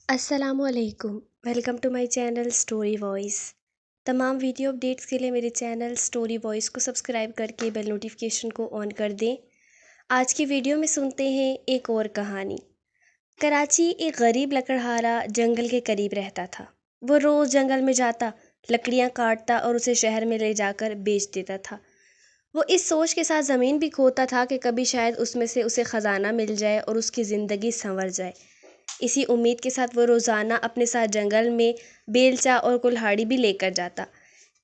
السلام علیکم، welcome to my channel Story Voice. تمام ویڈیو اپڈیٹس کے لیے میرے چینل اسٹوری وائس کو سبسکرائب کر کے بیل نوٹیفیکیشن کو آن کر دیں۔ آج کی ویڈیو میں سنتے ہیں ایک اور کہانی۔ کراچی ایک غریب لکڑہارا جنگل کے قریب رہتا تھا۔ وہ روز جنگل میں جاتا، لکڑیاں کاٹتا اور اسے شہر میں لے جا کر بیچ دیتا تھا۔ وہ اس سوچ کے ساتھ زمین بھی کھوتا تھا کہ کبھی شاید اس میں سے اسے خزانہ مل جائے اور اس کی زندگی سنور جائے۔ اسی امید کے ساتھ وہ روزانہ اپنے ساتھ جنگل میں بیلچا اور کلہاڑی بھی لے کر جاتا۔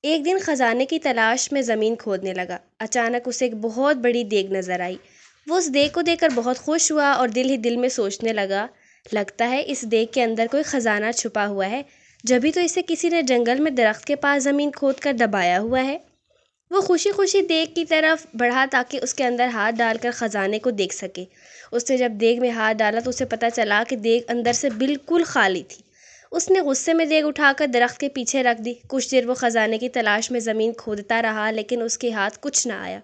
ایک دن خزانے کی تلاش میں زمین کھودنے لگا۔ اچانک اسے ایک بہت بڑی دیگ نظر آئی۔ وہ اس دیگ کو دیکھ کر بہت خوش ہوا اور دل ہی دل میں سوچنے لگا، لگتا ہے اس دیگ کے اندر کوئی خزانہ چھپا ہوا ہے، جبھی تو اسے کسی نے جنگل میں درخت کے پاس زمین کھود کر دبایا ہوا ہے۔ وہ خوشی خوشی دیگ کی طرف بڑھا تاکہ اس کے اندر ہاتھ ڈال کر خزانے کو دیکھ سکے۔ اس نے جب دیگ میں ہاتھ ڈالا تو اسے پتہ چلا کہ دیگ اندر سے بالکل خالی تھی۔ اس نے غصے میں دیگ اٹھا کر درخت کے پیچھے رکھ دی۔ کچھ دیر وہ خزانے کی تلاش میں زمین کھودتا رہا لیکن اس کے ہاتھ کچھ نہ آیا۔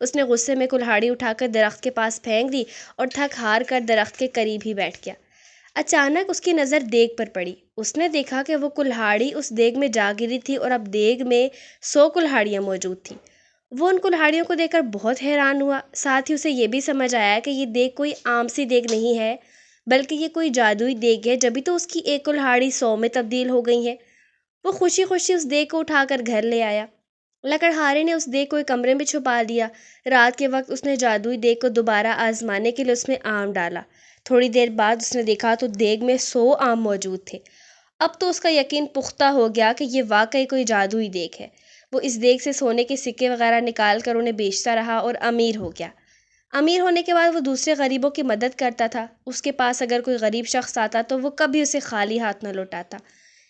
اس نے غصے میں کلہاڑی اٹھا کر درخت کے پاس پھینک دی اور تھک ہار کر درخت کے قریب ہی بیٹھ گیا۔ اچانک اس کی نظر دیگ پر پڑی۔ اس نے دیکھا کہ وہ کلہاڑی اس دیگ میں جا گری تھی اور اب دیگ میں 100 کلہاڑیاں موجود تھیں۔ وہ ان کلہاڑیوں کو دیکھ کر بہت حیران ہوا۔ ساتھ ہی اسے یہ بھی سمجھ آیا کہ یہ دیگ کوئی عام سی دیگ نہیں ہے بلکہ یہ کوئی جادوئی دیگ ہے، جبھی تو اس کی ایک کلہاڑی 100 میں تبدیل ہو گئی ہے۔ وہ خوشی خوشی اس دیگ کو اٹھا کر گھر لے آیا۔ لکڑہارے نے اس دیگ کو ایک کمرے میں چھپا دیا۔ رات کے وقت اس نے جادوئی دیگ کو دوبارہ آزمانے کے لیے اس میں آم ڈالا۔ تھوڑی دیر بعد اس نے دیکھا تو دیگ میں 100 آم موجود تھے۔ اب تو اس کا یقین پختہ ہو گیا کہ یہ واقعی کوئی جادوئی دیگ ہے۔ وہ اس دیگ سے سونے کے سکے وغیرہ نکال کر انہیں بیچتا رہا اور امیر ہو گیا۔ امیر ہونے کے بعد وہ دوسرے غریبوں کی مدد کرتا تھا۔ اس کے پاس اگر کوئی غریب شخص آتا تو وہ کبھی اسے خالی ہاتھ نہ لوٹاتا۔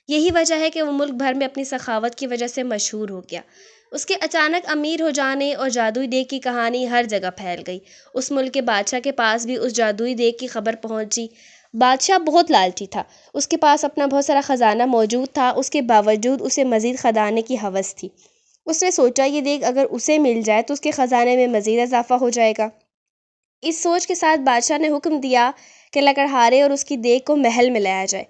یہی وجہ ہے کہ وہ ملک بھر میں اپنی سخاوت کی وجہ سے مشہور ہو گیا۔ اس کے اچانک امیر ہو جانے اور جادوئی دیگ کی کہانی ہر جگہ پھیل گئی۔ اس ملک کے بادشاہ کے پاس بھی اس جادوئی دیگ کی خبر پہنچی۔ بادشاہ بہت لالچی تھا۔ اس کے پاس اپنا بہت سارا خزانہ موجود تھا، اس کے باوجود اسے مزید خزانے کی ہوس تھی۔ اس نے سوچا یہ دیگ اگر اسے مل جائے تو اس کے خزانے میں مزید اضافہ ہو جائے گا۔ اس سوچ کے ساتھ بادشاہ نے حکم دیا کہ لکڑہارے اور اس کی دیگ کو محل میں لایا جائے۔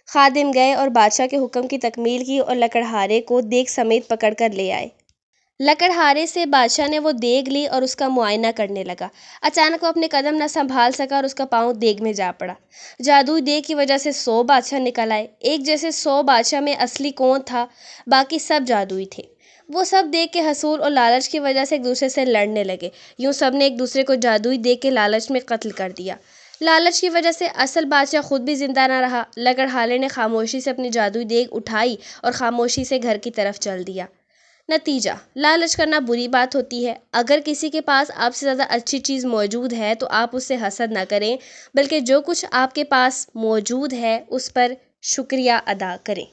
خادم گئے اور بادشاہ کے حکم کی تکمیل کی اور لکڑہارے کو دیگ سمیت پکڑ کر لے آئے۔ لکڑہارے سے بادشاہ نے وہ دیگ لی اور اس کا معائنہ کرنے لگا۔ اچانک وہ اپنے قدم نہ سنبھال سکا اور اس کا پاؤں دیگ میں جا پڑا۔ جادوئی دیگ کی وجہ سے 100 بادشاہ نکل آئے۔ ایک جیسے 100 بادشاہ میں اصلی کون تھا؟ باقی سب جادوئی تھے۔ وہ سب دیگ کے حصول اور لالچ کی وجہ سے ایک دوسرے سے لڑنے لگے۔ یوں سب نے ایک دوسرے کو جادوئی دیگ کے لالچ میں قتل کر دیا۔ لالچ کی وجہ سے اصل بادشاہ خود بھی زندہ نہ رہا۔ لکڑہارے نے خاموشی سے اپنی جادوئی دیگ اٹھائی اور خاموشی سے گھر کی طرف چل دیا۔ نتیجہ: لالچ کرنا بری بات ہوتی ہے۔ اگر کسی کے پاس آپ سے زیادہ اچھی چیز موجود ہے تو آپ اس سے حسد نہ کریں بلکہ جو کچھ آپ کے پاس موجود ہے اس پر شکریہ ادا کریں۔